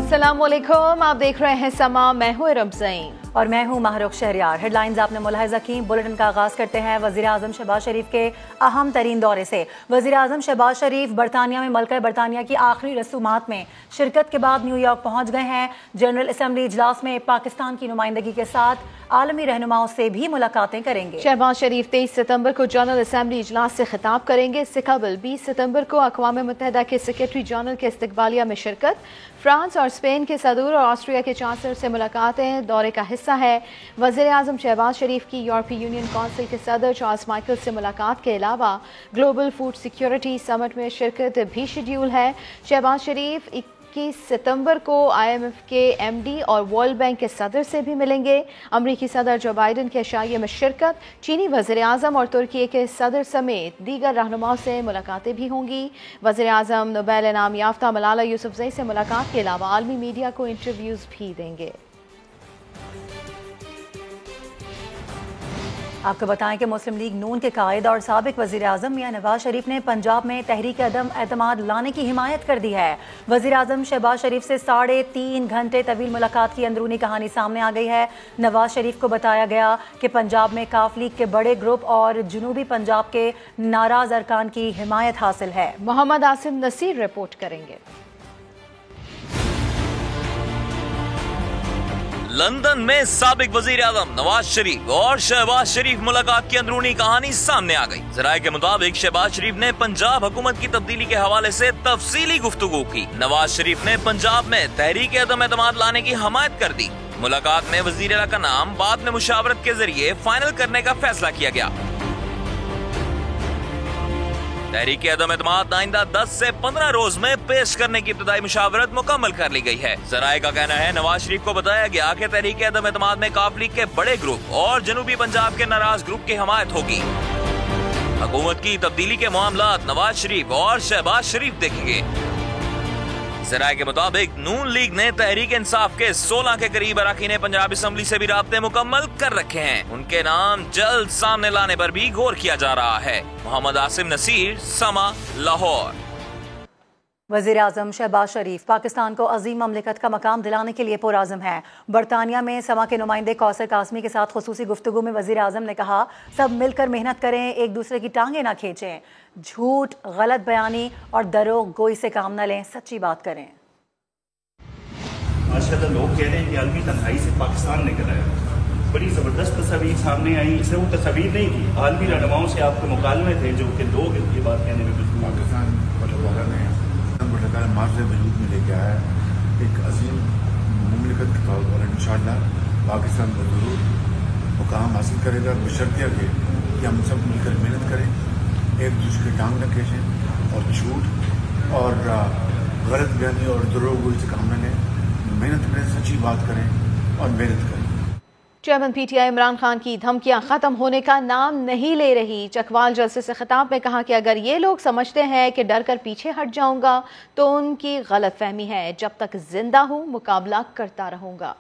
अस्सलाम वालेकुम, आप देख रहे हैं समा। मैं हूँ रमज़ईन और मैं हूँ महरुख शहरियार। हेडलाइंस आपने मुलाहिजा की। बुलेटिन का आगाज़ करते हैं वज़ीर आज़म शहबाज शरीफ के अहम तरीन दौरे से। वज़ीर आज़म शहबाज शरीफ बरतानिया में मलका बरतानिया की आखिरी रसूमात में शिरकत के बाद न्यूयॉर्क पहुँच गए हैं। जनरल असम्बली इजलास में पाकिस्तान की नुमाइंदगी के साथ आलमी रहनुमाओं से भी मुलाकातें करेंगे। शहबाज शरीफ 23 सितंबर को जनरल असम्बली इजलास से खिताब करेंगे। इससे कबल 20 सितंबर को अक़वाम मुत्तहिदा के सेक्रेटरी जनरल के इस्तकबालिया में शिरकत, फ्रांस और स्पेन के सदूर और ऑस्ट्रिया के चांसलर से मुलाकातें दौरे का हिस्सा है। वज़ीर आज़म शहबाज शरीफ की यूरोपीय यूनियन कौंसिल के सदर चार्ल्स माइकल से मुलाकात के अलावा ग्लोबल फूड सिक्योरिटी समिट में शिरकत भी शेड्यूल है। शहबाज शरीफ 21 सितंबर को IMF के MD और वर्ल्ड बैंक के सदर से भी मिलेंगे। अमरीकी सदर जो बाइडन के अशाइये में शिरकत, चीनी वज़ीर आज़म और तुर्की के सदर समेत दीगर रहनुमाओं से मुलाकातें भी होंगी। वज़ीर आज़म नोबेल इनाम याफ्ता मलाला यूसुफज़ई से मुलाकात के अलावा आलमी मीडिया को इंटरव्यूज़ भी देंगे। आपको बताएं कि मुस्लिम लीग नून के कायद और साबिक वज़ीर आज़म मियां नवाज शरीफ ने पंजाब में तहरीक अदम एतमाद लाने की हिमायत कर दी है। वज़ीर आज़म शहबाज शरीफ से 3.5 घंटे तवील मुलाकात की अंदरूनी कहानी सामने आ गई है। नवाज शरीफ को बताया गया कि पंजाब में काफ लीग के बड़े ग्रुप और जनूबी पंजाब के नाराज अरकान की हिमायत हासिल है। मोहम्मद आसिम नसीर रिपोर्ट करेंगे। लंदन में साबिक वजीर आज़म नवाज शरीफ और शहबाज शरीफ मुलाकात की अंदरूनी कहानी सामने आ गई। ज़राए के मुताबिक शहबाज शरीफ ने पंजाब हुकूमत की तब्दीली के हवाले से तफसीली गुफ्तगू की। नवाज शरीफ ने पंजाब में तहरीक अदम एतमाद लाने की हमायत कर दी। मुलाकात में वजीर आला का नाम बाद में मुशावरत के जरिए फाइनल करने का फैसला किया गया। तहरीक अदम एतमाद आइंदा 10 से 15 रोज में पेश करने की इब्तदाई मुशावरत मुकम्मल कर ली गई है। ज़राए का कहना है नवाज शरीफ को बताया गया कि तहरीक अदम एतमाद में काफ लीग के बड़े ग्रुप और जनूबी पंजाब के नाराज ग्रुप की हमायत होगी। हुकूमत की तब्दीली के मामलात नवाज शरीफ और शहबाज शरीफ देखेंगे। ज़राए के मुताबिक नून लीग ने तहरीक इंसाफ के 16 के करीब अरकान पंजाब असम्बली से भी राब्ते मुकम्मल कर रखे हैं। उनके नाम जल्द सामने लाने पर भी गौर किया जा रहा है। मोहम्मद आसिम नसीर, समा, लाहौर। वज़ीर आज़म शहबाज शरीफ पाकिस्तान को अजीम ममलिकत का मकाम दिलाने के लिए पुरआज़म है। बरतानिया में समा के नुमाइंदे कौसर कासमी के साथ खुसूसी गुफ्तगू में वज़ीर आज़म ने कहा, सब मिलकर मेहनत करें, एक दूसरे की टांगें ना खींचें, झूठ, गलत बयानी और दरोग गोई से काम न लें, सच्ची बात करें। माशाअल्लाह लोग कह रहे हैं कि आलमी तन्हाई से पाकिस्तान निकला है। बड़ी ज़बरदस्त तस्वीर सामने आई। इससे वो तस्वीर नहीं थी, आलमी रहनुमाओं से आपके मुकालमे थे जो कि लोग ये बात कहने में पाकिस्तान मार्ज वजूद में लेके आया है एक अजीम मुमलिकत के तौर पर। इंशाअल्लाह पाकिस्तान को ज़रूर मुकाम हासिल करेगा, बशर्ते कि हम सब मिलकर मेहनत करें, एक दूसरे की टांग न खींचें और झूठ और गलत बयानी और दरोगोई से काम न लें। मेहनत करें, सच्ची बात करें और मेहनत करें। चेयरमैन PTI इमरान खान की धमकियां खत्म होने का नाम नहीं ले रही। चकवाल जलसे से खिताब में कहा कि अगर ये लोग समझते हैं कि डर कर पीछे हट जाऊंगा तो उनकी गलतफहमी है। जब तक जिंदा हूं मुकाबला करता रहूंगा।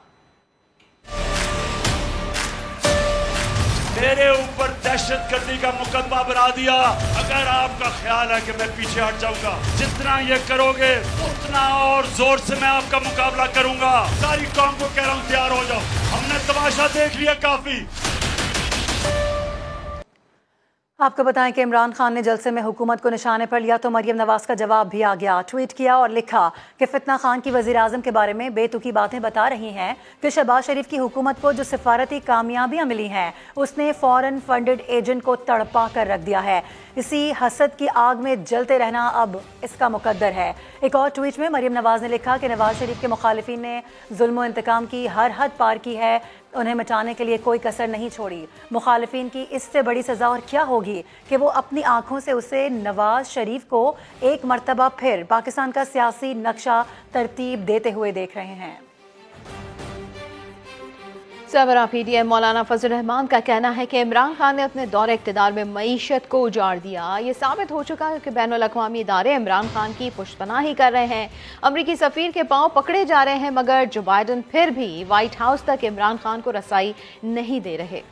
मेरे ऊपर दहशतगर्दी का मुकदमा बना दिया। अगर आपका ख्याल है कि मैं पीछे हट जाऊंगा, जितना ये करोगे उतना और जोर से मैं आपका मुकाबला करूंगा। सारी कौम को कह रहा हूं तैयार हो जाओ, हमने तमाशा देख लिया काफी। आपको बताएं कि इमरान खान ने जलसे में हुकूमत को निशाने पर लिया तो मरियम नवाज का जवाब भी आ गया। ट्वीट किया और लिखा कि फितना खान की वज़ीर आज़म के बारे में बेतुकी बातें बता रही हैं कि शहबाज शरीफ की हुकूमत को जो सिफारती कामयाबियां मिली हैं उसने फॉरेन फंडेड एजेंट को तड़पा कर रख दिया है। इसी हसद की आग में जलते रहना अब इसका मुकद्दर है। एक और ट्वीट में मरियम नवाज ने लिखा कि नवाज शरीफ के मुखालिफिन ने जुल्म व इंतकाम की हर हद पार की है, उन्हें मिटाने के लिए कोई कसर नहीं छोड़ी। मुखालिफिन की इससे बड़ी सज़ा और क्या होगी कि वो अपनी आंखों से उसे नवाज शरीफ को एक मर्तबा फिर पाकिस्तान का सियासी नक्शा तरतीब देते हुए देख रहे हैं। सरबराह PTI मौलाना फजल रहमान का कहना है कि इमरान खान ने अपने दौरे इक़्तिदार में मईशत को उजाड़ दिया। ये साबित हो चुका है कि बैनुल अक़वामी इदारे इमरान खान की पुष्टपनाही कर रहे हैं। अमरीकी सफ़ीर के पांव पकड़े जा रहे हैं मगर जो बाइडन फिर भी व्हाइट हाउस तक इमरान खान को रसाई नहीं दे रहे।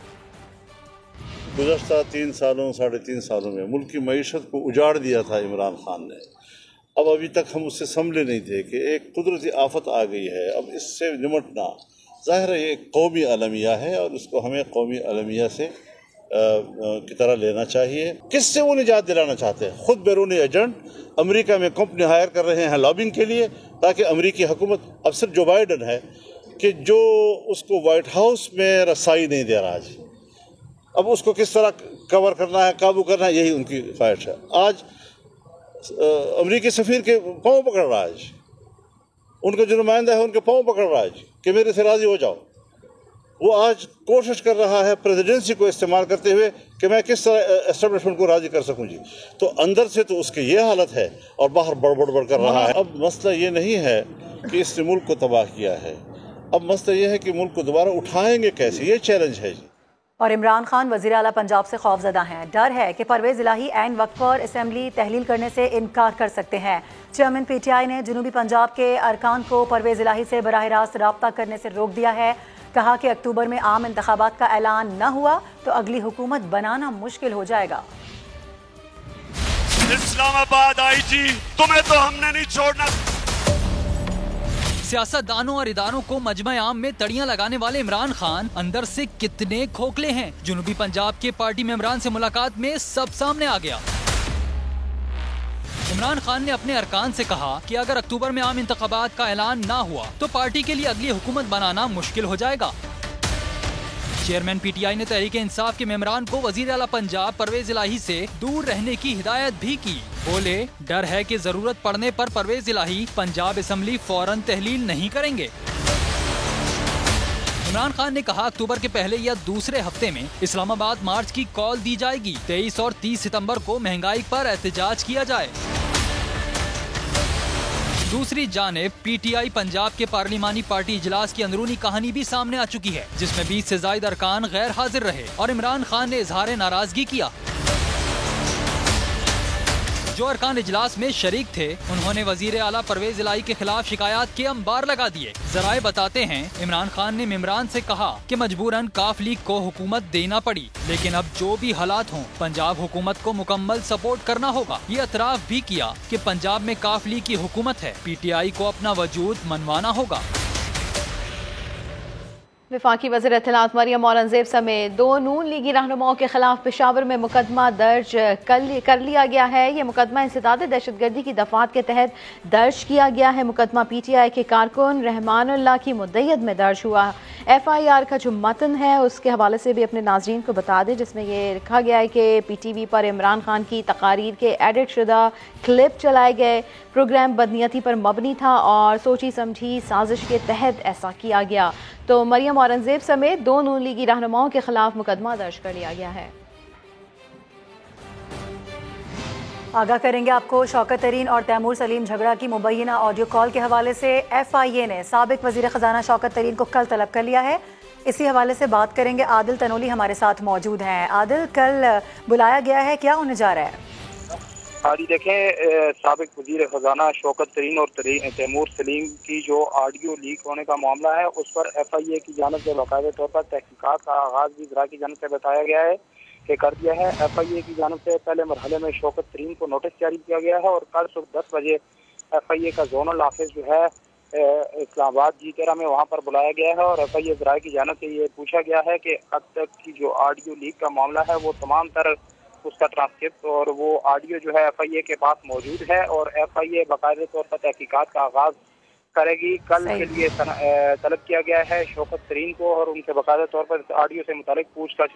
गुज़श्ता 3 सालों 3.5 सालों में मुल्क की मईशत को उजाड़ दिया था इमरान खान ने। अब अभी तक हम उससे संभले नहीं थे कि एक कुदरती आफत आ गई है, अब इससे निमटना ज़ाहिर है ये कौमी अलमिया है और उसको हमें कौमी अलमिया से की तरह लेना चाहिए। किससे वो निजात दिलाना चाहते हैं? खुद बैरूनी एजेंट अमेरिका में कंपनी हायर कर रहे हैं लॉबिंग के लिए, ताकि अमेरिकी हुकूमत, अब सिर्फ जो बाइडन है कि जो उसको वाइट हाउस में रसाई नहीं दे रहा आज, अब उसको किस तरह कवर करना है, काबू करना है, यही उनकी ख्वाहिश है। आज अमेरिकी सफ़ीर के पाँव पकड़ रहा है, उनका जो नुमाइंदा है उनके पाँव पकड़ रहा है कि मेरे से राज़ी हो जाओ। वो आज कोशिश कर रहा है प्रेसिडेंसी को इस्तेमाल करते हुए कि मैं किस तरह एस्टेब्लिशमेंट को राज़ी कर सकूं जी। तो अंदर से तो उसकी ये हालत है और बाहर बड़बड़ कर रहा है। अब मसला ये नहीं है कि इसने मुल्क को तबाह किया है, अब मसला ये है कि मुल्क को दोबारा उठाएंगे कैसे, ये चैलेंज है जी। और इमरान खान वज़ीर आला पंजाब से खौफजदा हैं। डर है कि परवेज़ इलाही ऐन वक्त पर असम्बली तहलील करने से इनकार कर सकते हैं। चेयरमैन PTI ने जनूबी पंजाब के अरकान को परवेज़ इलाही से बराह रास्त रब्ता करने से रोक दिया है। कहा कि अक्टूबर में आम इंतखाबात का ऐलान न हुआ तो अगली हुकूमत बनाना मुश्किल हो जाएगा। इस्लामाबाद IG, तुम्हें तो हमने नहीं छोड़ना। सियासतदानों और इदारों को मजमा आम में तड़ियां लगाने वाले इमरान खान अंदर से कितने खोखले हैं। जनूबी पंजाब के पार्टी मेंबरान से मुलाकात में सब सामने आ गया। इमरान खान ने अपने अरकान से कहा कि अगर अक्टूबर में आम इंतखाबात का ऐलान ना हुआ तो पार्टी के लिए अगली हुकूमत बनाना मुश्किल हो जाएगा। चेयरमैन PTI ने तहरीक इंसाफ के मेंबरान को वजीर आला पंजाब परवेज इलाही से दूर रहने की हिदायत भी की। बोले डर है कि जरूरत पड़ने पर परवेज इलाही पंजाब असम्बली फौरन तहलील नहीं करेंगे। इमरान खान ने कहा अक्टूबर के पहले या दूसरे हफ्ते में इस्लामाबाद मार्च की कॉल दी जाएगी। 23 और 30 सितंबर को महंगाई पर एहतजाज किया जाए। दूसरी जानिब PTI पंजाब के पार्लिमानी पार्टी इजलास की अंदरूनी कहानी भी सामने आ चुकी है, जिसमें 20 से ज्यादा अरकान गैर हाजिर रहे और इमरान खान ने इजहार नाराजगी किया। जो अरकान इजलास में शरीक थे उन्होंने वजीर आला परवेज इलाही के खिलाफ शिकायत के अंबार लगा दिए। जराए बताते हैं इमरान खान ने मेंबरान से कहा कि मजबूरन काफ लीग को हुकूमत देना पड़ी, लेकिन अब जो भी हालात हों पंजाब हुकूमत को मुकम्मल सपोर्ट करना होगा। ये एतराफ भी किया कि पंजाब में काफ लीग की हुकूमत है, PTI को अपना वजूद मनवाना होगा। वफाकी वज़ीर इत्तलात मरियम औरंगज़ेब समेत 2 नून लीगी रहनुमाओं के खिलाफ पेशावर में मुकदमा दर्ज कर लिया गया है। ये मुकदमा इंसदाद दहशतगर्दी की दफात के तहत दर्ज किया गया है। मुकदमा PTI के कारकुन रहमानुल्लाह की मुद्दईयत में दर्ज हुआ। FIR का जो मतन है उसके हवाले से भी अपने नाज़रीन को बता दें, जिसमें ये लिखा गया है कि PTV पर इमरान खान की तकारीर के एडिट शुदा क्लिप चलाए गए। प्रोग्राम बदनीयती पर मबनी था और सोची समझी साजिश के तहत ऐसा किया गया। तो मरियम औरंगज़ेब समेत 2 नून लीगी रहनुमाओं के खिलाफ मुकदमा दर्ज कर लिया गया है। आगाह करेंगे आपको शौकत तरीन और तैमूर सलीम झगड़ा की मुबैना ऑडियो कॉल के हवाले से। FIA ने साबिक वजीर खजाना शौकत तरीन को कल तलब कर लिया है। इसी हवाले से बात करेंगे। आदिल तनोली हमारे साथ मौजूद हैं। आदिल, कल बुलाया गया है, क्या होने जा रहा है? हाँ जी, देखें साबिक वजीर खजाना शौकत तरीन और तैमूर सलीम की जो ऑडियो लीक होने का मामला है उस पर FIA की जानिब से बाकायदा तौर पर तहकीकात का आगाज भी ज़रा की जानिब से बताया गया है कि कर दिया है। FIA की जानिब से पहले मरहले में शौकत तरीन को नोटिस जारी किया गया है और कल सुबह 10 बजे FIA का जोनल ऑफिस जो है इस्लामाबाद G13 में वहाँ पर बुलाया गया है और FIA ज़रा की जानिब से ये पूछा गया है कि अब तक की जो ऑडियो लीक का मामला है वो तमाम तर उसका ट्रांसक्रिप्ट और वो ऑडियो जो है FIA के पास मौजूद है और FIA बाकायदा तौर पर तहकीकात का आगाज करेगी। कल के लिए तलब किया गया है शौकत तरीन को और उनसे बाकायदा तौर पर ऑडियो से मुतालिक पूछताछ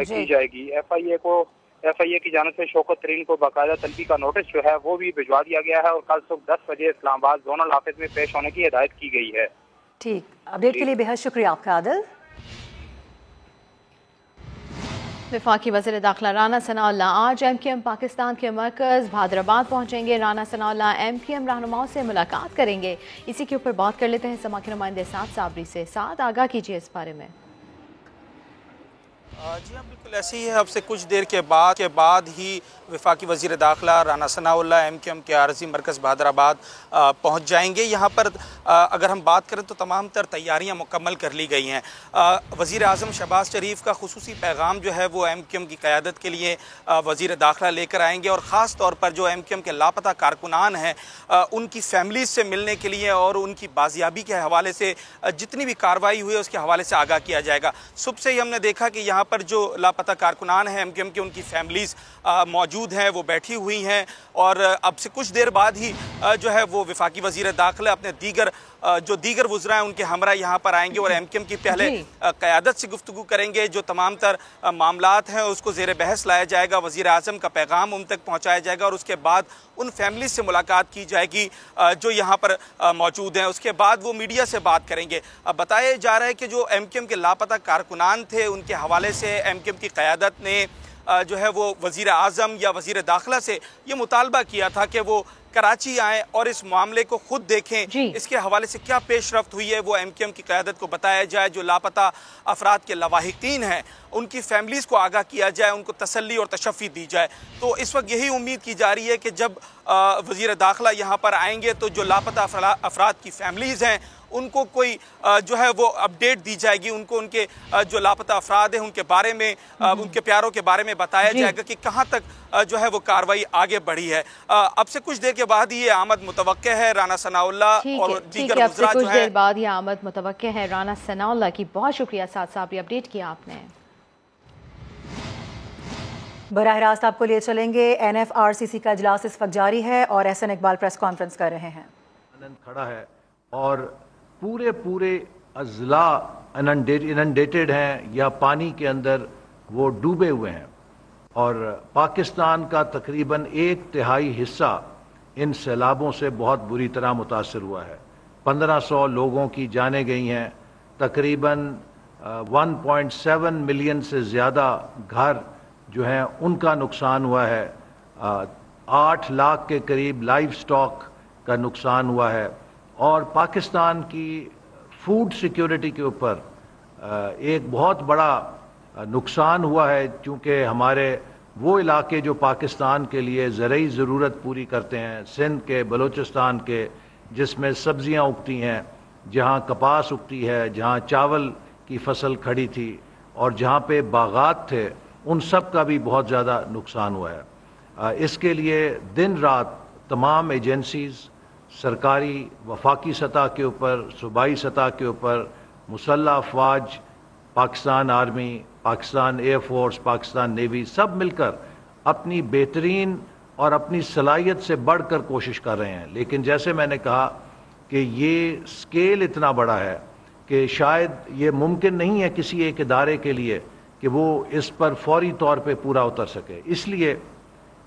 की जाएगी। FIA की जानिब से शौकत तरीन को बाकायदा तलबी का नोटिस जो है वो भी भिजवा दिया गया है और कल सुबह 10 बजे इस्लामाबाद जोनल ऑफिस में पेश होने की हिदायत की गई है। ठीक, अपडेट के लिए बेहद शुक्रिया आपका आदिल। वफाकी वज़ीर दाखिला राना सनाउल्लाह आज MQM पाकिस्तान के मरकज़ भादराबाद पहुँचेंगे। राना सनाउल्लाह MQM रहनुमाओं से मुलाकात करेंगे। इसी के ऊपर बात कर लेते हैं समा के नुमाइंदे साद साबरी से। साद, आगाह कीजिए इस बारे में। जी हाँ, बिल्कुल ایسے ہی ہے، اب سے کچھ دیر کے بعد ہی وفاقی وزیر داخلہ رانا ثناء اللہ MQM کے عارضی مرکز بہادر آباد پہنچ جائیں گے۔ یہاں پر اگر ہم بات کریں تو تمام تر تیاریاں مکمل کر لی گئی ہیں۔ وزیر اعظم شہباز شریف کا خصوصی پیغام جو ہے وہ MQM کی قیادت کے لیے وزیر داخلہ لے کر آئیں گے، اور خاص طور پر جو MQM کے لاپتہ کارکنان ہیں ان کی فیملیز سے ملنے کے لیے اور ان کی بازیابی کے حوالے سے جتنی بھی کارروائی ہوئی ہے اس کے حوالے سے آگاہ کیا جائے گا۔ صبح سے ہی ہم نے دیکھا کہ یہاں پر جو لاپتہ کارکنان ہیں MQM کے، ان کی فیملیز موجود ہیں، وہ بیٹھی ہوئی ہیں، اور اب سے کچھ دیر بعد ہی جو ہے وہ وفاقی وزیر داخلہ اپنے دیگر وزراء ہیں ان کے ہمراہ یہاں پر آئیں گے، اور MQM کی پہلے قیادت سے گفتگو کریں گے۔ جو تمام تر معاملات ہیں اس کو زیر بحث لایا جائے گا، وزیر اعظم کا پیغام ان تک پہنچایا جائے گا، اور اس کے بعد ان فیملیز سے ملاقات کی جائے گی جو یہاں پر موجود ہیں۔ اس کے بعد وہ میڈیا سے بات کریں گے۔ اب بتایا جا رہا ہے کہ جو MQM کے لاپتہ کارکنان تھے ان کے حوالے سے MQM کی قیادت نے جو ہے وہ وزیر اعظم یا وزیر داخلہ سے یہ مطالبہ کیا تھا کہ وہ کراچی آئیں اور اس معاملے کو خود دیکھیں، اس کے حوالے سے کیا پیش رفت ہوئی ہے وہ MQM کی قیادت کو بتایا جائے، جو لاپتہ افراد کے لواحقین ہیں ان کی فیملیز کو آگاہ کیا جائے، ان کو تسلی اور تشفی دی جائے۔ تو اس وقت یہی امید کی جا رہی ہے کہ جب وزیر داخلہ یہاں پر آئیں گے تو جو لاپتہ افراد کی فیملیز ہیں ان کو کوئی جو ہے وہ اپڈیٹ دی جائے گی، ان کو ان کے جو لاپتہ افراد ہیں ان کے بارے میں، ان کے پیاروں کے بارے میں بتایا جائے گا کہ کہاں تک جو ہے وہ کارروائی آگے بڑھی ہے۔ اب سے کچھ دیر کے بعد ہی یہ آمد متوقع ہے رانا ثناء اللہ اور دیگر وزراء جو کچھ دیر بعد یہ آمد متوقع ہے رانا ثناء اللہ کی۔ بہت شکریہ سعد صاحب، یہ اپڈیٹ کیا آپ نے۔ براہ راست آپ کو لے چلیں گے، NFRCC کا اجلاس اس وقت جاری ہے اور احسن اقبال پریس کانفرنس کر رہے ہیں۔ کھڑا ہے اور پورے اضلاع اننڈیٹڈ ہیں یا پانی کے اندر وہ ڈوبے ہوئے ہیں، اور پاکستان کا تقریباً 1/3 حصہ ان سیلابوں سے بہت بری طرح متاثر ہوا ہے۔ 1500 لوگوں کی جانیں گئی ہیں، تقریباً 1.7 ملین سے زیادہ گھر جو ہیں ان کا نقصان ہوا ہے، 8 لاکھ کے قریب لائف سٹاک کا نقصان ہوا ہے، اور پاکستان کی فوڈ سیکیورٹی کے اوپر ایک بہت بڑا نقصان ہوا ہے، چونکہ ہمارے وہ علاقے جو پاکستان کے لیے زرعی ضرورت پوری کرتے ہیں، سندھ کے، بلوچستان کے، جس میں سبزیاں اگتی ہیں، جہاں کپاس اگتی ہے، جہاں چاول کی فصل کھڑی تھی، اور جہاں پہ باغات تھے، ان سب کا بھی بہت زیادہ نقصان ہوا ہے۔ اس کے لیے دن رات تمام ایجنسیز، سرکاری وفاقی سطح کے اوپر، صوبائی سطح کے اوپر، مسلح افواج، Pakistan army, Pakistan air force, Pakistan navy, سب مل کر اپنی بہترین اور اپنی صلاحیت سے بڑھ کر کوشش کر رہے ہیں۔ لیکن جیسے میں نے کہا کہ یہ سکیل اتنا بڑا ہے کہ شاید یہ ممکن نہیں ہے کسی ایک ادارے کے لیے کہ وہ اس پر فوری طور پہ پورا اتر سکے۔ اس لیے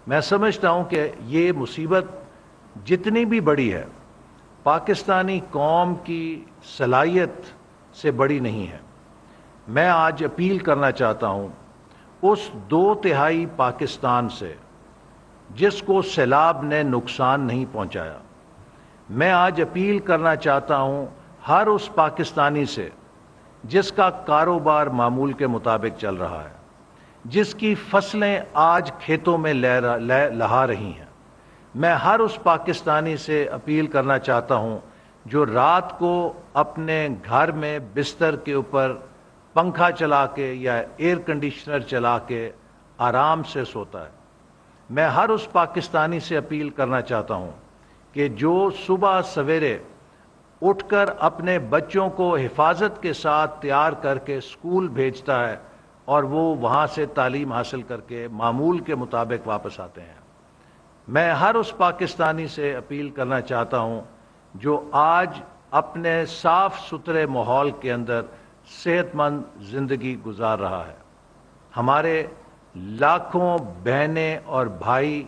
میں سمجھتا ہوں کہ یہ مصیبت جتنی بھی بڑی ہے، پاکستانی قوم کی صلاحیت سے بڑی نہیں ہے۔ میں آج اپیل کرنا چاہتا ہوں اس 2/3 پاکستان سے جس کو سیلاب نے نقصان نہیں پہنچایا۔ میں آج اپیل کرنا چاہتا ہوں ہر اس پاکستانی سے جس کا کاروبار معمول کے مطابق چل رہا ہے، جس کی فصلیں آج کھیتوں میں لہا رہی ہیں۔ میں ہر اس پاکستانی سے اپیل کرنا چاہتا ہوں جو رات کو اپنے گھر میں بستر کے اوپر پنکھا چلا کے یا ایئر کنڈیشنر چلا کے آرام سے سوتا ہے۔ میں ہر اس پاکستانی سے اپیل کرنا چاہتا ہوں کہ جو صبح سویرے اٹھ کر اپنے بچوں کو حفاظت کے ساتھ تیار کر کے اسکول بھیجتا ہے اور وہ وہاں سے تعلیم حاصل کر کے معمول کے مطابق واپس آتے ہیں۔ میں ہر اس پاکستانی سے اپیل کرنا چاہتا ہوں جو آج اپنے صاف ستھرے ماحول کے اندر صحت مند زندگی گزار رہا ہے۔ ہمارے لاکھوں بہنیں اور بھائی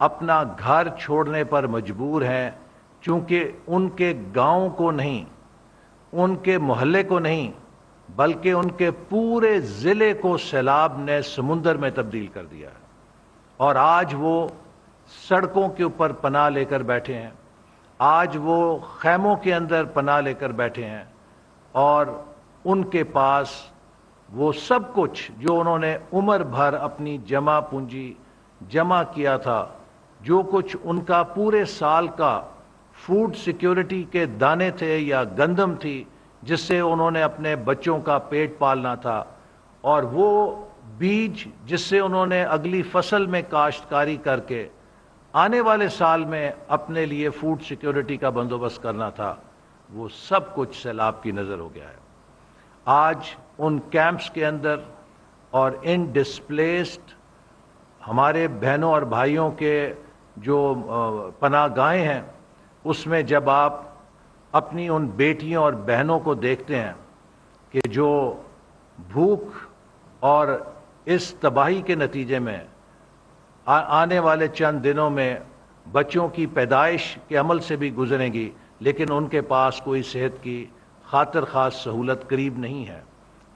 اپنا گھر چھوڑنے پر مجبور ہیں، چونکہ ان کے گاؤں کو نہیں، ان کے محلے کو نہیں، بلکہ ان کے پورے ضلع کو سیلاب نے سمندر میں تبدیل کر دیا ہے، اور آج وہ سڑکوں کے اوپر پناہ لے کر بیٹھے ہیں، آج وہ خیموں کے اندر پناہ لے کر بیٹھے ہیں، اور ان کے پاس وہ سب کچھ جو انہوں نے عمر بھر اپنی جمع پونجی جمع کیا تھا، جو کچھ ان کا پورے سال کا فوڈ سیکیورٹی کے دانے تھے یا گندم تھی جس سے انہوں نے اپنے بچوں کا پیٹ پالنا تھا، اور وہ بیج جس سے انہوں نے اگلی فصل میں کاشتکاری کر کے آنے والے سال میں اپنے لیے فوڈ سیکیورٹی کا بندوبست کرنا تھا، وہ سب کچھ سیلاب کی نظر ہو گیا ہے۔ آج ان کیمپس کے اندر اور ان ڈسپلیسڈ ہمارے بہنوں اور بھائیوں کے جو پناہ گاہیں ہیں، اس میں جب آپ اپنی ان بیٹیوں اور بہنوں کو دیکھتے ہیں کہ جو بھوک اور اس تباہی کے نتیجے میں آنے والے چند دنوں میں بچوں کی پیدائش کے عمل سے بھی گزریں گی، لیکن ان کے پاس کوئی صحت کی خاطر خاص سہولت قریب نہیں ہے،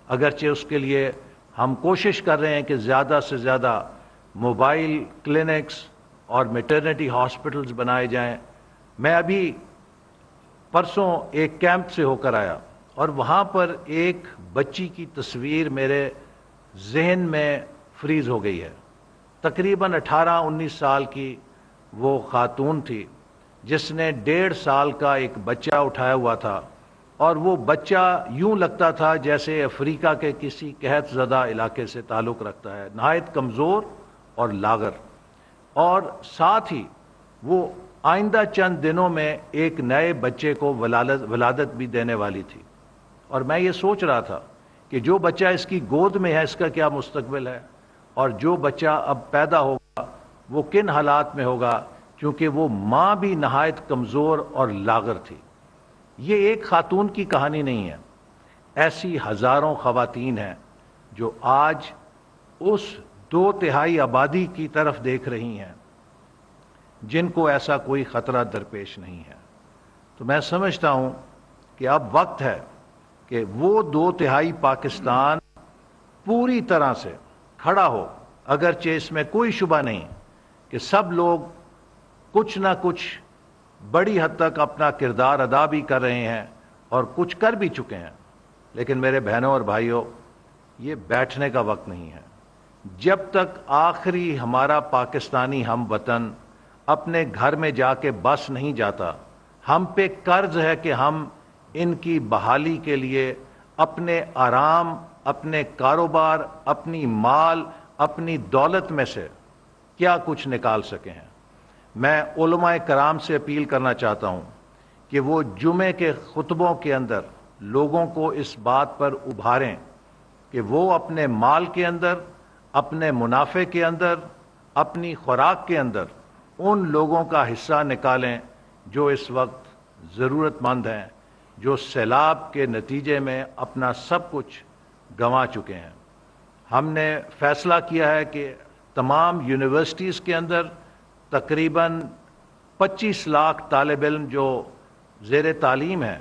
اگرچہ اس کے لیے ہم کوشش کر رہے ہیں کہ زیادہ سے زیادہ موبائل کلینکس اور میٹرنٹی ہاسپٹلز بنائے جائیں۔ میں ابھی پرسوں ایک کیمپ سے ہو کر آیا اور وہاں پر ایک بچی کی تصویر میرے ذہن میں فریز ہو گئی ہے۔ تقریباً 18-19 سال کی وہ خاتون تھی جس نے 1.5 سال کا ایک بچہ اٹھایا ہوا تھا، اور وہ بچہ یوں لگتا تھا جیسے افریقہ کے کسی قحط زدہ علاقے سے تعلق رکھتا ہے، نہایت کمزور اور لاغر، اور ساتھ ہی وہ آئندہ چند دنوں میں ایک نئے بچے کو ولادت بھی دینے والی تھی۔ اور میں یہ سوچ رہا تھا کہ جو بچہ اس کی گود میں ہے اس کا کیا مستقبل ہے، اور جو بچہ اب پیدا ہوگا وہ کن حالات میں ہوگا، کیونکہ وہ ماں بھی نہایت کمزور اور لاغر تھی۔ یہ ایک خاتون کی کہانی نہیں ہے، ایسی ہزاروں خواتین ہیں جو آج اس 2/3 آبادی کی طرف دیکھ رہی ہیں جن کو ایسا کوئی خطرہ درپیش نہیں ہے۔ تو میں سمجھتا ہوں کہ اب وقت ہے کہ وہ 2/3 پاکستان پوری طرح سے کھڑا ہو، اگرچہ اس میں کوئی شبہ نہیں کہ سب لوگ کچھ نہ کچھ بڑی حد تک اپنا کردار ادا بھی کر رہے ہیں اور کچھ کر بھی چکے ہیں، لیکن میرے بہنوں اور بھائیوں، یہ بیٹھنے کا وقت نہیں ہے۔ جب تک آخری ہمارا پاکستانی ہم وطن اپنے گھر میں جا کے بس نہیں جاتا، ہم پہ قرض ہے کہ ہم ان کی بحالی کے لیے اپنے آرام، اپنے کاروبار، اپنی مال، اپنی دولت میں سے کیا کچھ نکال سکے ہیں۔ میں علماء کرام سے اپیل کرنا چاہتا ہوں کہ وہ جمعے کے خطبوں کے اندر لوگوں کو اس بات پر ابھاریں کہ وہ اپنے مال کے اندر، اپنے منافع کے اندر، اپنی خوراک کے اندر ان لوگوں کا حصہ نکالیں جو اس وقت ضرورت مند ہیں، جو سیلاب کے نتیجے میں اپنا سب کچھ گنوا چکے ہیں۔ ہم نے فیصلہ کیا ہے کہ تمام یونیورسٹیز کے اندر تقریباً 25 لاکھ طالب علم جو زیر تعلیم ہیں،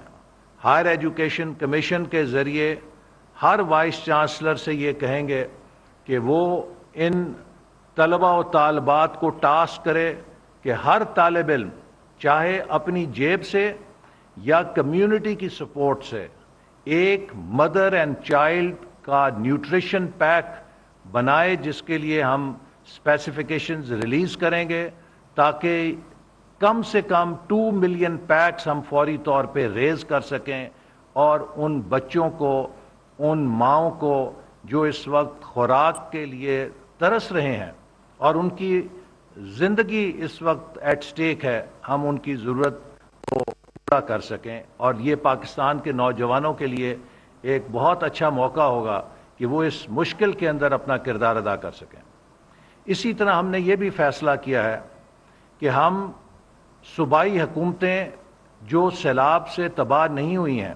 ہائر ایجوکیشن کمیشن کے ذریعے ہر وائس چانسلر سے یہ کہیں گے کہ وہ ان طلباء و طالبات کو ٹاسک کرے کہ ہر طالب علم چاہے اپنی جیب سے یا کمیونٹی کی سپورٹ سے ایک مدر اینڈ چائلڈ کا نیوٹریشن پیک بنائے، جس کے لیے ہم اسپیسیفیکیشنز ریلیز کریں گے تاکہ کم سے کم 2 ملین پیکس ہم فوری طور پہ ریز کر سکیں، اور ان بچوں کو، ان ماؤں کو جو اس وقت خوراک کے لیے ترس رہے ہیں اور ان کی زندگی اس وقت ایٹ سٹیک ہے، ہم ان کی ضرورت کو پورا کر سکیں۔ اور یہ پاکستان کے نوجوانوں کے لیے ایک بہت اچھا موقع ہوگا کہ وہ اس مشکل کے اندر اپنا کردار ادا کر سکیں۔ اسی طرح ہم نے یہ بھی فیصلہ کیا ہے کہ ہم صوبائی حکومتیں جو سیلاب سے تباہ نہیں ہوئی ہیں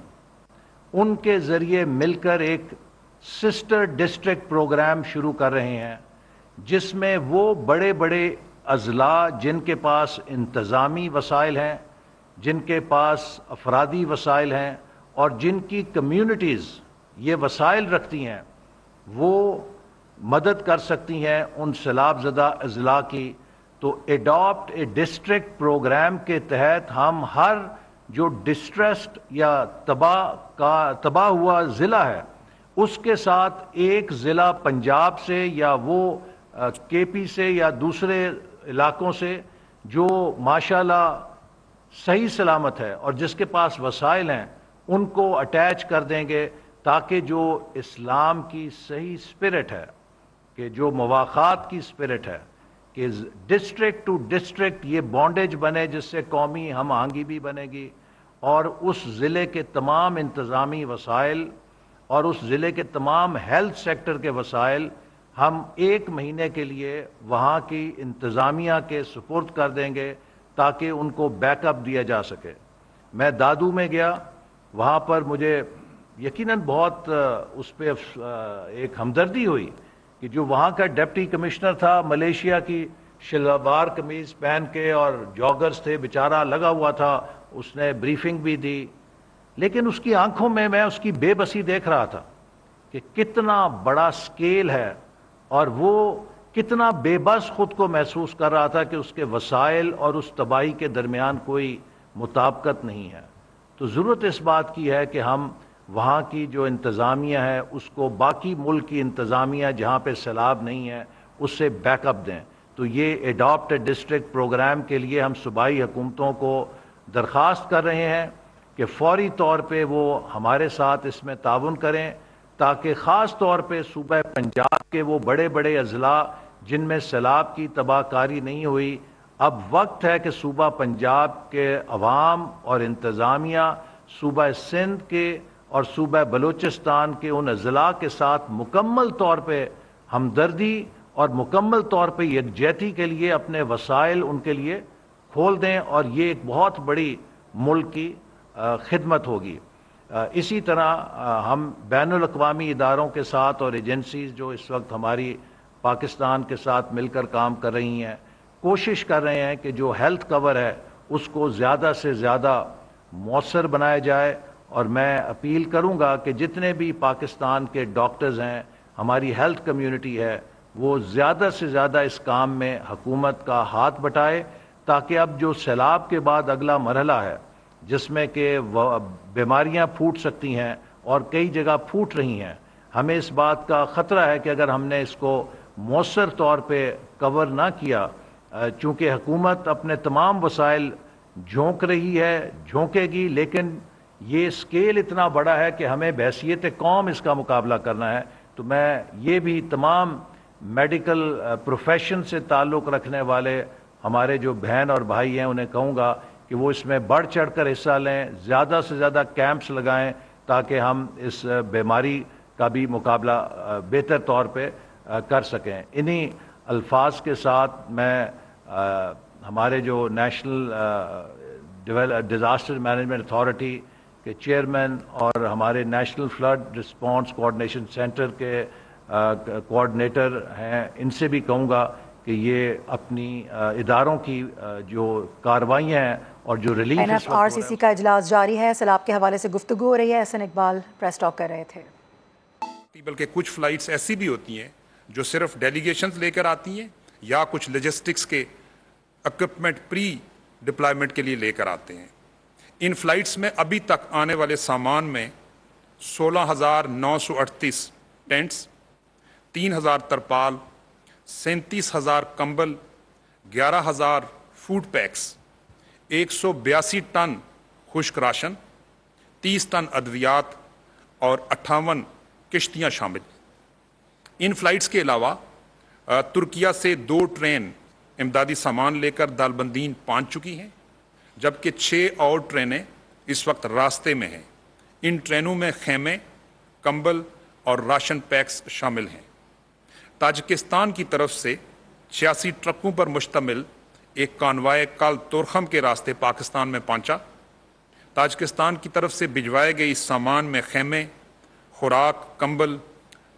ان کے ذریعے مل کر ایک سسٹر ڈسٹرکٹ پروگرام شروع کر رہے ہیں، جس میں وہ بڑے بڑے اضلاع جن کے پاس انتظامی وسائل ہیں، جن کے پاس افرادی وسائل ہیں اور جن کی کمیونٹیز یہ وسائل رکھتی ہیں، وہ مدد کر سکتی ہیں ان سیلاب زدہ اضلاع کی۔ تو اڈاپٹ اے ڈسٹرکٹ پروگرام کے تحت ہم ہر جو ڈسٹریسڈ یا تباہ ہوا ضلع ہے اس کے ساتھ ایک ضلع پنجاب سے یا وہ کے پی سے یا دوسرے علاقوں سے جو ماشاءاللہ صحیح سلامت ہے اور جس کے پاس وسائل ہیں ان کو اٹیچ کر دیں گے، تاکہ جو اسلام کی صحیح اسپرٹ ہے، کہ جو مواخات کی اسپرٹ ہے، کہ ڈسٹرکٹ ٹو ڈسٹرکٹ یہ بانڈیج بنے، جس سے قومی ہم آہنگی بھی بنے گی، اور اس ضلع کے تمام انتظامی وسائل اور اس ضلع کے تمام ہیلتھ سیکٹر کے وسائل ہم 1 مہینے کے لیے وہاں کی انتظامیہ کے سپرد کر دیں گے تاکہ ان کو بیک اپ دیا جا سکے۔ میں دادو میں گیا، وہاں پر مجھے یقیناً بہت اس پہ ایک ہمدردی ہوئی کہ جو وہاں کا ڈپٹی کمشنر تھا، ملیشیا کی شلوار قمیض پہن کے اور جاگرز تھے، بیچارہ لگا ہوا تھا، اس نے بریفنگ بھی دی، لیکن اس کی آنکھوں میں اس کی بے بسی دیکھ رہا تھا کہ کتنا بڑا سکیل ہے، اور وہ کتنا بے بس خود کو محسوس کر رہا تھا کہ اس کے وسائل اور اس تباہی کے درمیان کوئی مطابقت نہیں ہے۔ تو ضرورت اس بات کی ہے کہ ہم وہاں کی جو انتظامیہ ہے اس کو باقی ملک کی انتظامیہ جہاں پہ سیلاب نہیں ہے اس سے بیک اپ دیں۔ تو یہ ایڈاپٹ ڈسٹرکٹ پروگرام کے لیے ہم صوبائی حکومتوں کو درخواست کر رہے ہیں کہ فوری طور پہ وہ ہمارے ساتھ اس میں تعاون کریں، تاکہ خاص طور پہ صوبہ پنجاب کے وہ بڑے بڑے اضلاع جن میں سیلاب کی تباہ کاری نہیں ہوئی، اب وقت ہے کہ صوبہ پنجاب کے عوام اور انتظامیہ صوبہ سندھ کے اور صوبہ بلوچستان کے ان اضلاع کے ساتھ مکمل طور پہ ہمدردی اور مکمل طور پہ یکجہتی کے لیے اپنے وسائل ان کے لیے کھول دیں، اور یہ ایک بہت بڑی ملک کی خدمت ہوگی۔ اسی طرح ہم بین الاقوامی اداروں کے ساتھ اور ایجنسیز جو اس وقت ہماری پاکستان کے ساتھ مل کر کام کر رہی ہیں، کوشش کر رہے ہیں کہ جو ہیلتھ کور ہے اس کو زیادہ سے زیادہ مؤثر بنایا جائے، اور میں اپیل کروں گا کہ جتنے بھی پاکستان کے ڈاکٹرز ہیں، ہماری ہیلتھ کمیونٹی ہے، وہ زیادہ سے زیادہ اس کام میں حکومت کا ہاتھ بٹائے، تاکہ اب جو سیلاب کے بعد اگلا مرحلہ ہے جس میں کہ بیماریاں پھوٹ سکتی ہیں اور کئی جگہ پھوٹ رہی ہیں، ہمیں اس بات کا خطرہ ہے کہ اگر ہم نے اس کو مؤثر طور پہ کور نہ کیا، چونکہ حکومت اپنے تمام وسائل جھونک رہی ہے، جھونکے گی، لیکن یہ سکیل اتنا بڑا ہے کہ ہمیں بحیثیت قوم اس کا مقابلہ کرنا ہے۔ تو میں یہ بھی تمام میڈیکل پروفیشن سے تعلق رکھنے والے ہمارے جو بہن اور بھائی ہیں انہیں کہوں گا کہ وہ اس میں بڑھ چڑھ کر حصہ لیں، زیادہ سے زیادہ کیمپس لگائیں، تاکہ ہم اس بیماری کا بھی مقابلہ بہتر طور پہ کر سکیں۔ انہی الفاظ کے ساتھ میں ہمارے جو نیشنل ڈیزاسٹر مینجمنٹ اتھارٹی کے چیئرمین اور ہمارے national flood response coordination centre کے کوآرڈینیٹر ہیں، ان سے بھی کہوں گا کہ یہ اپنی اداروں کی جو کارروائیاں ہیں اور جو ریلیف NFRCC کا اجلاس جاری ہے، سیلاب کے حوالے سے گفتگو ہو رہی ہے۔ احسن اقبال پریس ٹاک کر رہے تھے۔ بلکہ کچھ فلائٹس ایسی بھی ہوتی ہیں جو صرف ڈیلیگیشنز لے کر آتی ہیں یا کچھ لاجسٹکس کے اکوپمنٹ پری ڈپلائمنٹ کے لیے لے کر آتے ہیں۔ ان فلائٹس میں ابھی تک آنے والے سامان میں 16,938 ٹینٹس، 3,000 ترپال، 37,000 کمبل، 11,000 فوڈ پیکس، 182 ٹن خشک راشن، 30 ٹن ادویات اور 58 کشتیاں شامل۔ ان فلائٹس کے علاوہ ترکیہ سے 2 ٹرین امدادی سامان لے کر دالبندین پہنچ چکی ہیں، جبکہ 6 اور ٹرینیں اس وقت راستے میں ہیں۔ ان ٹرینوں میں خیمے، کمبل اور راشن پیکس شامل ہیں۔ تاجکستان کی طرف سے 86 ٹرکوں پر مشتمل ایک کانوائے کل تورخم کے راستے پاکستان میں پہنچا۔ تاجکستان کی طرف سے بھجوائے گئے اس سامان میں خیمے، خوراک، کمبل،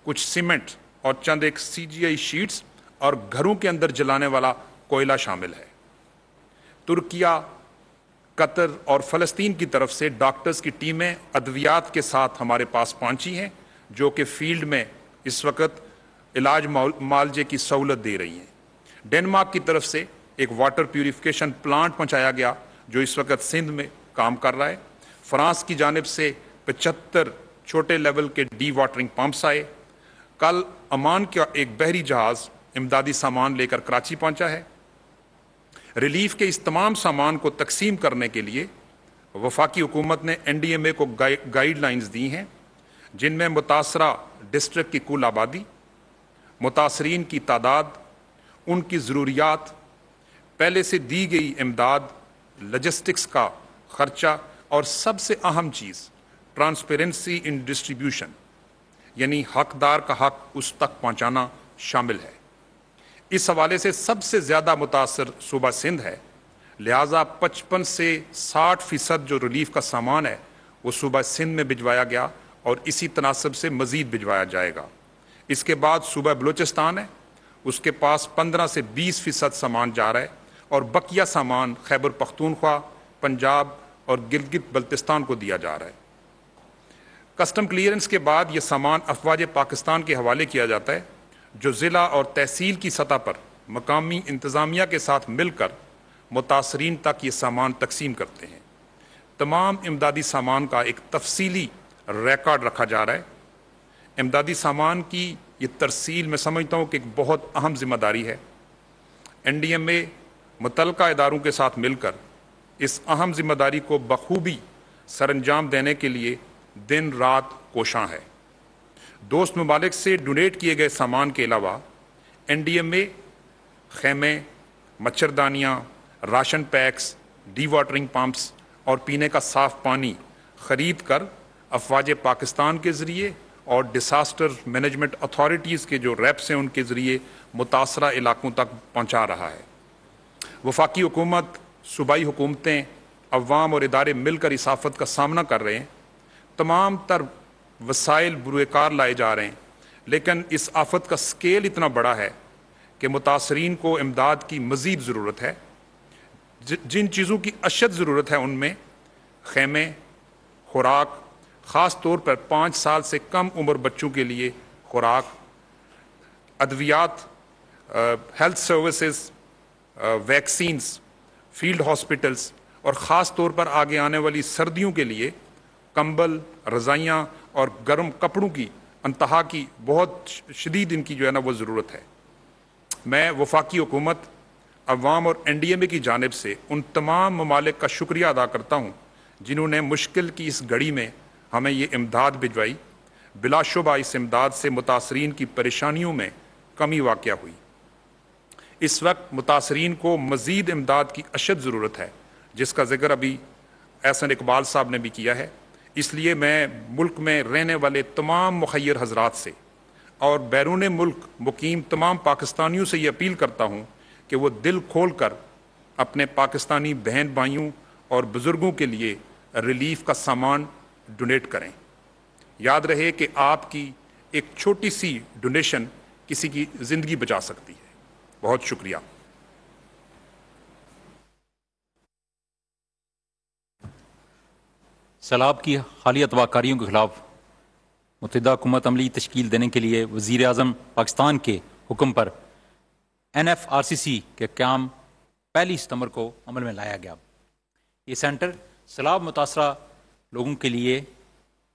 کچھ سیمنٹ اور چند ایک CGI شیٹس اور گھروں کے اندر جلانے والا کوئلہ شامل ہے۔ ترکیہ، قطر اور فلسطین کی طرف سے ڈاکٹرز کی ٹیمیں ادویات کے ساتھ ہمارے پاس پہنچی ہیں، جو کہ فیلڈ میں اس وقت علاج معالجے کی سہولت دے رہی ہیں۔ ڈنمارک کی طرف سے ایک واٹر پیوریفیکیشن پلانٹ پہنچایا گیا جو اس وقت سندھ میں کام کر رہا ہے۔ فرانس کی جانب سے 75 छोटे लेवल के डी वाटरिंग पंप्स आए। कल अमान का एक बहरी जहाज इमदादी सामान लेकर कराची पहुंचा है। रिलीफ के इस तमाम सामान को तकसीम करने के लिए वफाकी हुकूमत ने NDMA को गाइडलाइंस दी हैं, जिनमें मुतासरा डिस्ट्रिक्ट की कुल आबादी, मुतासरीन की तादाद, उनकी ज़रूरियात, पहले से दी गई इमदाद, लॉजिस्टिक्स का खर्चा और सबसे अहम चीज़ ट्रांसपेरेंसी इन डिस्ट्रीब्यूशन, यानी हकदार का हक उस तक पहुंचाना शामिल है। इस हवाले से सबसे ज़्यादा मुतासर सूबा सिंध है, लिहाजा 55 से 60% जो रिलीफ का सामान है वो सूबा सिंध में भिजवाया गया और इसी तनासब से मज़ीद भिजवाया जाएगा। इसके बाद सूबा बलूचिस्तान है, उसके पास 15 से 20% सामान जा रहा है और बकिया सामान खैबर पख्तूनख्वा, पंजाब और गिलगित बल्तिस्तान को दिया जा रहा है। कस्टम क्लियरेंस के बाद ये सामान अफवाज पाकिस्तान के हवाले किया जाता है, जो ज़िला और तहसील की सतह पर मकामी इंतज़ामिया के साथ मिलकर मुतासरीन तक ये सामान तकसीम करते हैं। तमाम इमदादी सामान का एक तफसीली रिकॉर्ड रखा जा रहा है। इमदादी सामान की ये तरसील मैं समझता हूँ कि एक बहुत अहम जिम्मेदारी है। NDMA मुतल्लिका इदारों के साथ मिलकर इस अहम जिम्मेदारी को बखूबी सरअंजाम देने के लिए दिन रात कोशां है। दोस्त ममालिक से डोनेट किए गए सामान के अलावा NDMA खेमे, मच्छरदानियाँ, ration packs, dewatering pumps और पीने का साफ पानी खरीद कर अफवाज पाकिस्तान के ज़रिए और डिसास्टर मैनेजमेंट अथॉरिटीज़ के जो रैप्स हैं उनके ज़रिए मुतासरा इलाकों तक पहुँचा रहा है। वफाकी हुकूमत, सूबाई हुकूमतें, अवाम और इदारे मिलकर इस आफत का सामना कर रहे हैं। तमाम तर वसाइल बुरेकार लाए जा रहे हैं, लेकिन इस आफत का स्केल इतना बड़ा है कि मुतासरीन को इमदाद की मज़ीद ज़रूरत है। जिन चीज़ों की अशद ज़रूरत है उनमें खेमे, खुराक, ख़ास तौर पर 5 साल से कम उम्र बच्चों के लिए खुराक, अद्वियात, health services, vaccines, field hospitals और ख़ास तौर पर आगे आने वाली सर्दियों के लिए कंबल, रज़ाइयाँ और गर्म कपड़ों की अंतहा की बहुत शदीद इनकी जो है ना वो ज़रूरत है। मैं वफाकी हुकूमत, अवाम और NDMA की जानिब से उन तमाम ममालिक का शुक्रिया अदा करता हूँ जिन्होंने मुश्किल की इस घड़ी में हमें ये इमदाद भिजवाई। बिलाशुबा इस इमदाद से मुतासरीन की परेशानियों में कमी वाक़या हुई। इस वक्त मुतासरीन को मज़ीद इमदाद की अशद ज़रूरत है, जिसका ज़िक्र अभी एहसन इकबाल साहब ने भी किया है। इसलिए मैं मुल्क में रहने वाले तमाम मुखय्यर हजरात से और बैरून मुल्क मुकीम तमाम पाकिस्तानियों से ये अपील करता हूँ कि वो दिल खोल कर अपने पाकिस्तानी बहन भाइयों और बुज़ुर्गों के लिए रिलीफ का सामान डोनेट करें। याद रहे कि आपकी एक छोटी सी डोनेशन किसी की ज़िंदगी बचा सकती है। बहुत शुक्रिया। सैलाब की हालिया तबाहकारियों के खिलाफ मुत्तहिदा हुकूमत अमली तश्कील देने के लिए वज़ीर आज़म पाकिस्तान के हुक्म पर NFRCC के क़याम 1 सितंबर को अमल में लाया गया। ये सेंटर सैलाब मुतासरा लोगों के लिए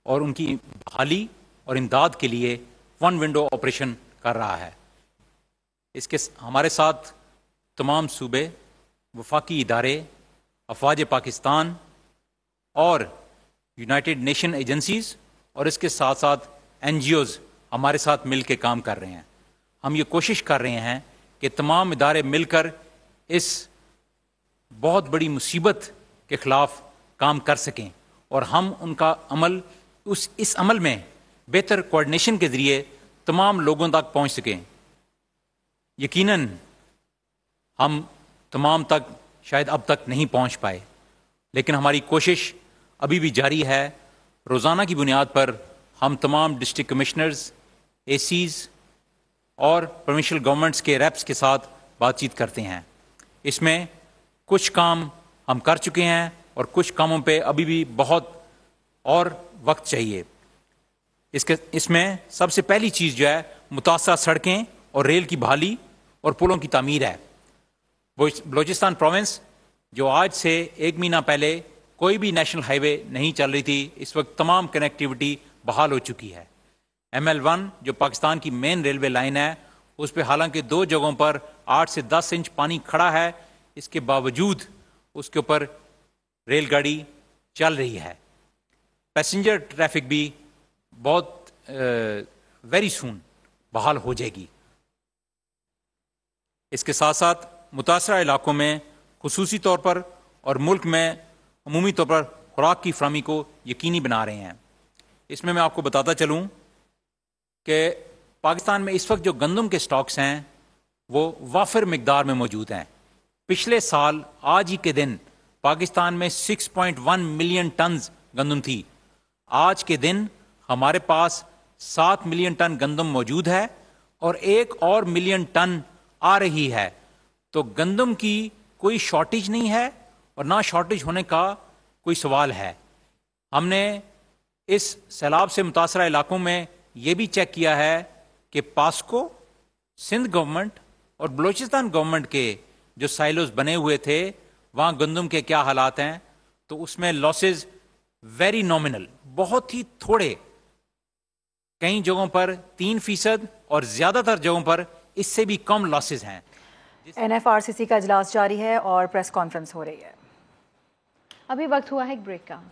और उनकी बहाली और इमदाद के लिए वन विंडो ऑपरेशन कर रहा है। इसके हमारे साथ तमाम सूबे, वफाकी इदारे, अफवाज पाकिस्तान और यूनाइटेड नेशन एजेंसीज़ और इसके साथ साथ NGOs हमारे साथ मिल के काम कर रहे हैं। हम ये कोशिश कर रहे हैं कि तमाम इदारे मिलकर इस बहुत बड़ी मुसीबत के ख़िलाफ़ काम कर सकें और हम उनका अमल इस अमल में बेहतर कोऑर्डिनेशन के ज़रिए तमाम लोगों तक पहुंच सकें। यकीनन हम तमाम तक शायद अब तक नहीं पहुंच पाए, लेकिन हमारी कोशिश अभी भी जारी है। रोज़ाना की बुनियाद पर हम तमाम डिस्ट्रिक्ट कमिश्नर्स, ACs और प्रोविंशियल गवर्नमेंट्स के रेप्स के साथ बातचीत करते हैं। इसमें कुछ काम हम कर चुके हैं और कुछ कामों पे अभी भी बहुत और वक्त चाहिए। इसमें सबसे पहली चीज़ जो है मुतासरा सड़कें और रेल की बहाली और पुलों की तामीर है। बलूचिस्तान प्रोविंस जो आज से 1 महीना पहले कोई भी नेशनल हाईवे नहीं चल रही थी, इस वक्त तमाम कनेक्टिविटी बहाल हो चुकी है। ML1 जो पाकिस्तान की मेन रेलवे लाइन है, उस पे हालांकि 2 जगहों पर 8 से 10 इंच पानी खड़ा है, इसके बावजूद उसके ऊपर रेलगाड़ी चल रही है। पैसेंजर ट्रैफिक भी बहुत वेरी सून बहाल हो जाएगी। इसके साथ साथ मुतासरा इलाकों में खुसूसी तौर पर और मुल्क में अमूमी तौर पर खुराक की फराहमी को यकीनी बना रहे हैं। इसमें मैं आपको बताता चलूँ कि पाकिस्तान में इस वक्त जो गंदम के स्टॉक्स हैं वो वाफिर मिकदार में मौजूद हैं। पिछले साल आज ही के दिन पाकिस्तान में 6.1 मिलियन टन गंदम थी। आज के दिन हमारे पास 7 मिलियन टन गंदम मौजूद है और 1 और मिलियन टन आ रही है। तो गंदम की कोई शॉर्टेज नहीं है और ना शॉर्टेज होने का कोई सवाल है। हमने इस सैलाब से मुतासरा इलाकों में ये भी चेक किया है कि पास्को, सिंध गवर्नमेंट और बलूचिस्तान गवर्नमेंट के जो साइलोज बने हुए थे वहाँ गंदम के क्या हालात हैं, तो उसमें लॉसेज वेरी नॉमिनल, बहुत ही थोड़े, कई जगहों पर 3% और ज़्यादातर जगहों पर इससे भी कम लॉसेज हैं। NFRCC का इजलास जारी है और प्रेस कॉन्फ्रेंस हो रही है। अभी वक्त हुआ है एक ब्रेक का।